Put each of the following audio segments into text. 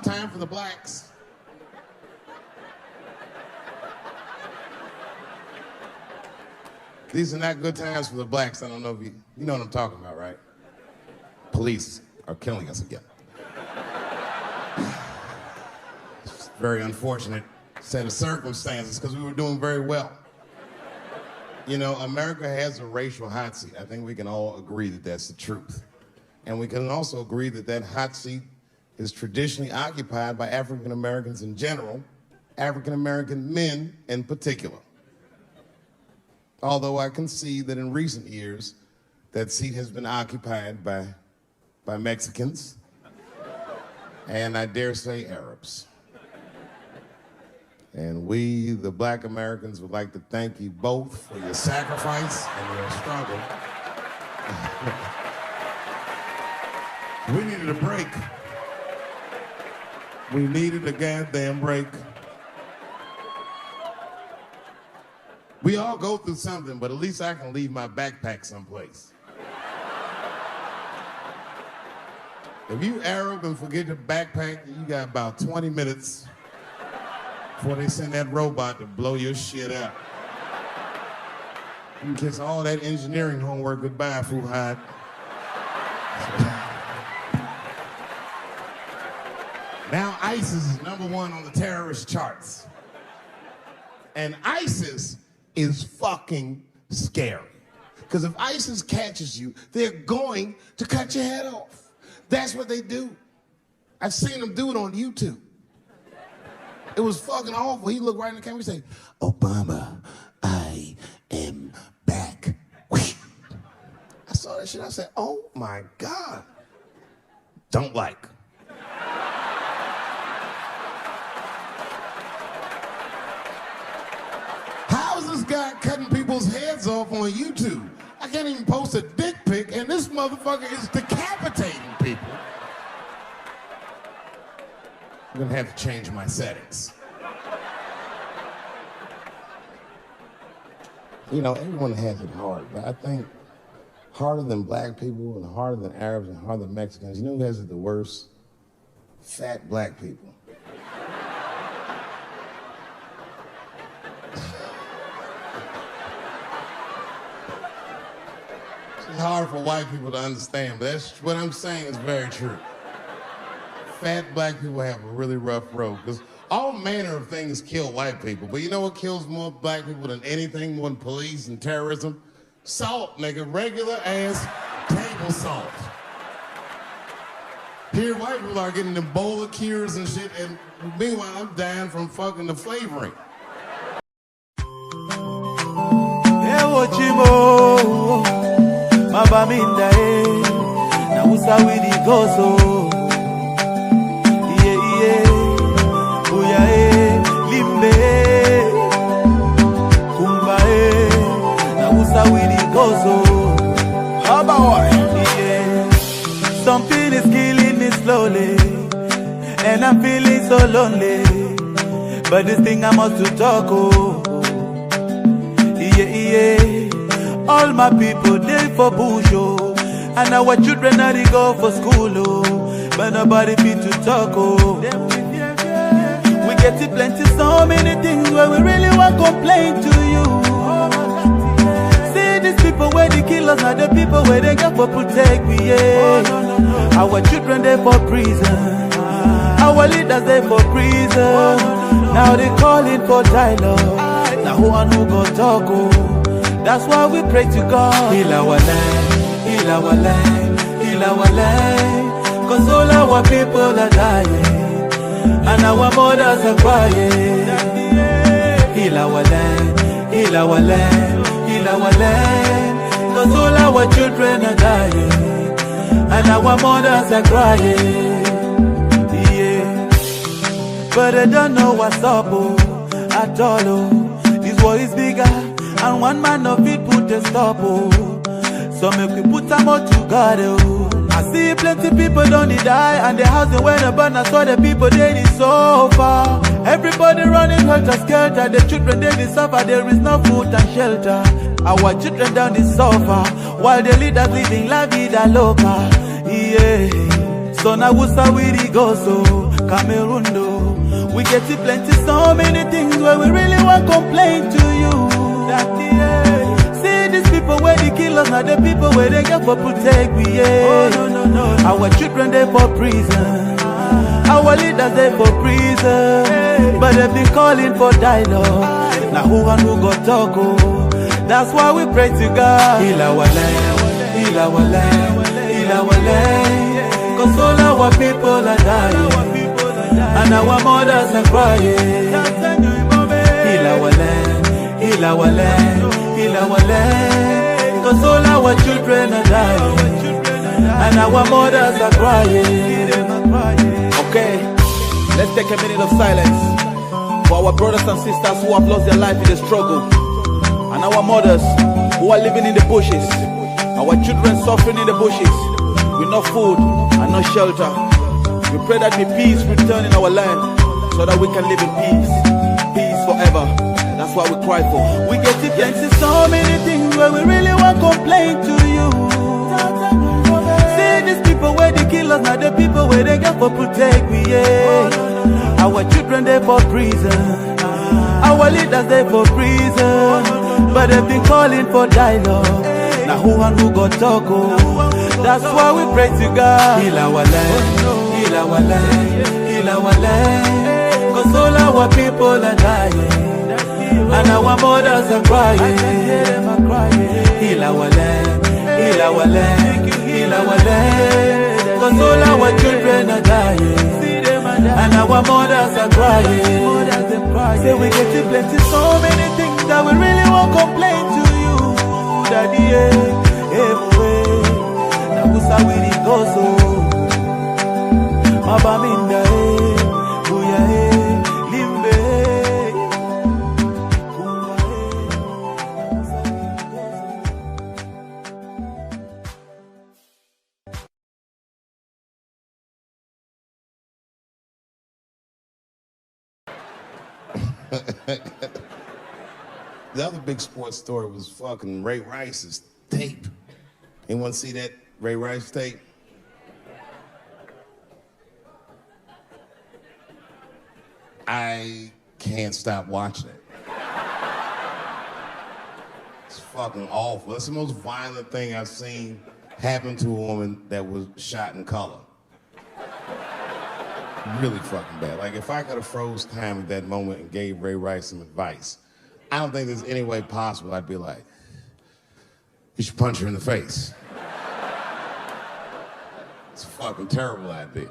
time for the blacks. These are not good times for the blacks. I don't know if you know what I'm talking about, right? Police are killing us again. It's a very unfortunate set of circumstances because we were doing very well. You know, America has a racial hot seat. I think we can all agree that that's the truth. And we can also agree that that hot seat is traditionally occupied by African Americans in general, African American men in particular. Although I can see that in recent years, that seat has been occupied by Mexicans, and I dare say Arabs. And we, the Black Americans, would like to thank you both for your sacrifice and your struggle. We needed a break. We needed a goddamn break. We all go through something, but at least I can leave my backpack someplace. If you Arab and forget your backpack, you got about 20 minutes before they send that robot to blow your shit up. You can kiss all that engineering homework goodbye, Fuhad. Now ISIS is #1 on the terrorist charts. And ISIS is fucking scary. Because if ISIS catches you, they're going to cut your head off. That's what they do. I've seen them do it on YouTube. It was fucking awful. He looked right in the camera and say, "Obama, I am back." I saw that shit, I said, oh my God. Don't like. How is this guy cutting people's heads off on YouTube? I can't even post a dick pic and this motherfucker is decapitating people. I'm gonna have to change my settings. You know, everyone has it hard, but I think harder than black people and harder than Arabs and harder than Mexicans, you know who has it the worst? Fat black people. It's hard for white people to understand, but that's what I'm saying is very true. Fat black people have a really rough road because all manner of things kill white people, but you know what kills more black people than anything, more than police and terrorism? Salt, nigga, regular ass table salt. Here, white people are getting Ebola cures and shit, and meanwhile, I'm dying from fucking the flavoring. Something is killing me slowly, and I'm feeling so lonely. But this thing I must to talk, oh. All my people, they for bush, oh. And our children now they go for school, oh. But nobody fit to talk, oh. We get to plenty, so many things where we really want to complain to you. See these people where they kill us, are the people where they got for protect me, yeah. Our children they for prison, our leaders they for prison. Now they calling for dialogue. Now who and who go talk, oh. That's why we pray to God. Heal our land, heal our land, heal our land. Cause all our people are dying, and our mothers are crying. Heal our land, heal our land, heal our land. Cause all our children are dying, and our mothers are crying. Yeah. But I don't know what's up, oh, at all, oh. This war is bigger, and one man of it put a stop, oh. So make we put them all together, oh. I see plenty people don't die, and the housing when they burn, I saw the people they is so far. Everybody running helter-skelter, the children they suffer, there is no food and shelter. Our children down the suffer, while the leaders living la vida loca, yeah. So now we say we go so. Cameroon though. We get to plenty, so many things where we really want complain to you. See these people where they kill us, not the people where they get for protect we, yeah. No. Our children they for prison, our leaders they for prison, but they've been calling for dialogue. Now who and who got talk, oh. That's why we pray to God. Heal our land, heal our land, heal our land. Cause all our people are dying, and our mothers are crying. Heal our land, heal our land, heal our land. Cause all our children are dying, and our mothers are crying. Okay, let's take a minute of silence for our brothers and sisters who have lost their life in the struggle, and our mothers who are living in the bushes, our children suffering in the bushes with no food and no shelter. We pray that the peace return in our land so that we can live in peace, peace forever. That's what we cry for. We get to plenty, so many things where we really want complain to you. See these people where they kill us, not the people where they get for protect we, yeah. Our children they for prison, our leaders they for prison, but they've been calling for dialogue. Now who and who got talk, oh. That's why we pray to God. Heal our land, heal our land, heal our land. Cause all our people are dying, and our mothers are crying. Heal our land, heal our land, heal our land. Cause all our children are dying, and our mothers are crying. Say we get to plenty, so many things that we really won't complain to you, Daddy, na busa wili gozo, mabaminda buya limbe, The other big sports story was fucking Ray Rice's tape. Anyone see that Ray Rice tape? I can't stop watching it. It's fucking awful. That's the most violent thing I've seen happen to a woman that was shot in color. Really fucking bad. Like, if I could have froze time at that moment and gave Ray Rice some advice, I don't think there's any way possible I'd be like, you should punch her in the face. It's a fucking terrible idea.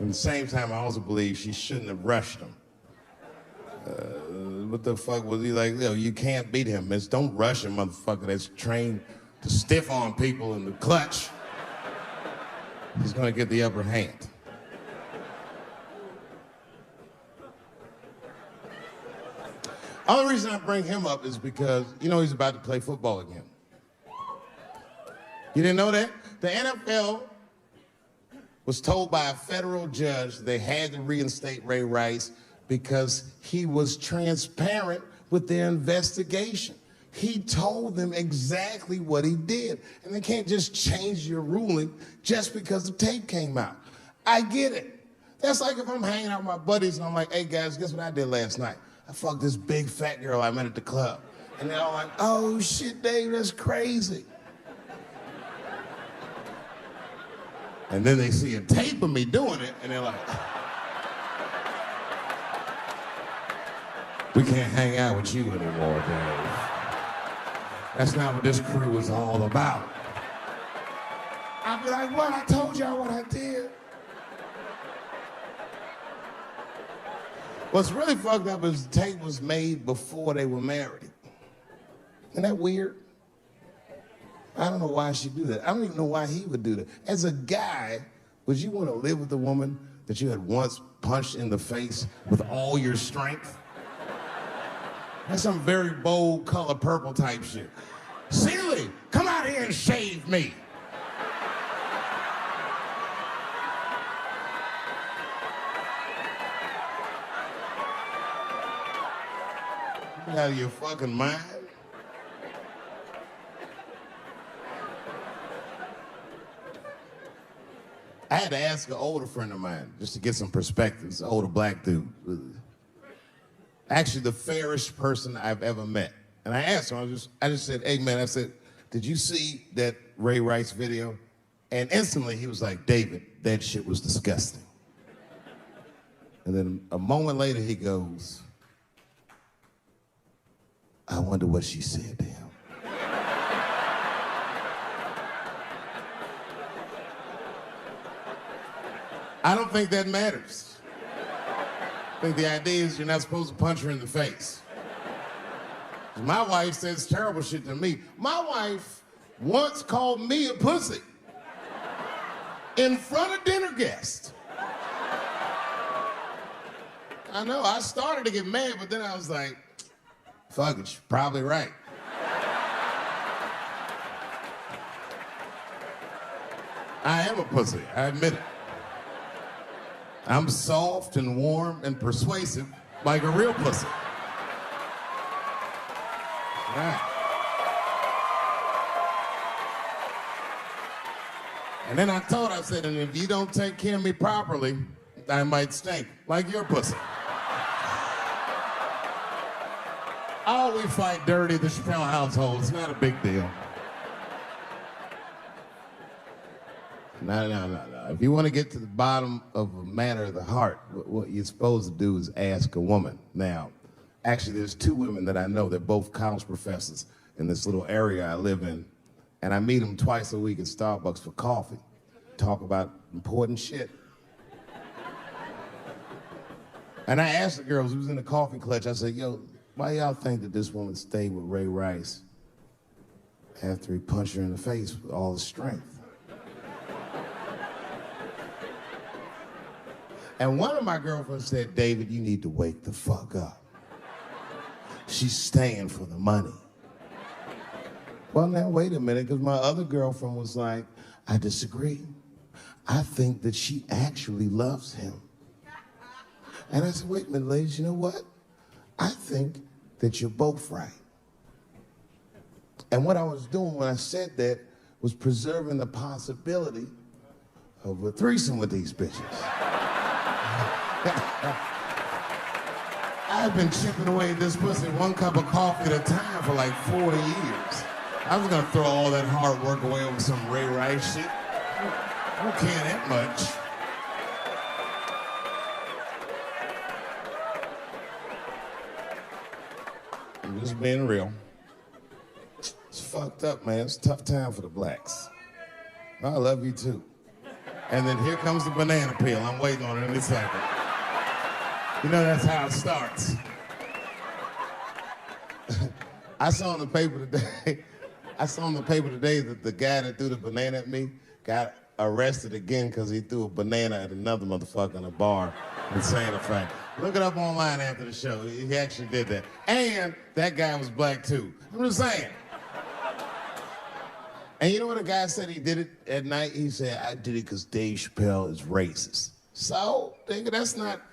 At the same time, I also believe she shouldn't have rushed him. What the fuck was he like? Yo, you can't beat him. It's don't rush a motherfucker that's trained to stiff on people in the clutch. He's gonna get the upper hand. Only reason I bring him up is because, you know, he's about to play football again. You didn't know that? The NFL was told by a federal judge they had to reinstate Ray Rice because he was transparent with their investigation. He told them exactly what he did. And they can't just change your ruling just because the tape came out. I get it. That's like if I'm hanging out with my buddies and I'm like, hey guys, guess what I did last night? I fucked this big fat girl I met at the club. And they're all like, oh shit, Dave, that's crazy. And then they see a tape of me doing it, and they're like, we can't hang out with you anymore, Dave. That's not what this crew is all about. I'll be like, what? I told y'all what I did. What's really fucked up is the tape was made before they were married. Isn't that weird? I don't know why she'd do that. I don't even know why he would do that. As a guy, would you want to live with a woman that you had once punched in the face with all your strength? That's some very bold color purple type shit. Seeley, come out here and shave me. You out of your fucking mind? I had to ask an older friend of mine just to get some perspectives, an older black dude. Actually, the fairest person I've ever met. And I asked him, I just said, hey man, I said, did you see that Ray Rice video? And instantly he was like, David, that shit was disgusting. And then a moment later he goes, I wonder what she said to him. I don't think that matters. I think the idea is you're not supposed to punch her in the face. My wife says terrible shit to me. My wife once called me a pussy in front of dinner guests. I know, I started to get mad, but then I was like, fuck it, she's probably right. I am a pussy, I admit it. I'm soft and warm and persuasive like a real pussy. Right. And then I said, and if you don't take care of me properly, I might stink like your pussy. Oh, we fight dirty, the Chappelle household. It's not a big deal. No. If you want to get to the bottom of a matter of the heart, what you're supposed to do is ask a woman. Now, actually, there's two women that I know. They're both college professors in this little area I live in. And I meet them twice a week at Starbucks for coffee. Talk about important shit. And I asked the girls who was in the coffee clutch, I said, yo, why y'all think that this woman stayed with Ray Rice after he punched her in the face with all his strength? And one of my girlfriends said, David, you need to wake the fuck up. She's staying for the money. Well, now, wait a minute, because my other girlfriend was like, I disagree. I think that she actually loves him. And I said, wait a minute, ladies, you know what? I think that you're both right. And what I was doing when I said that was preserving the possibility of a threesome with these bitches. I've been chipping away at this pussy one cup of coffee at a time for like 40 years. I was gonna throw all that hard work away over some Ray Rice shit. I don't care that much. I'm just being real. It's fucked up, man. It's a tough time for the blacks. I love you too. And then here comes the banana peel. I'm waiting on it in a second. You know, that's how it starts. I saw in the paper today that the guy that threw the banana at me got arrested again because he threw a banana at another motherfucker in a bar in Santa Fe. Look it up online after the show. He actually did that. And that guy was black too. I'm just saying. And you know what a guy said he did it at night? He said, I did it because Dave Chappelle is racist. So, nigga, that's not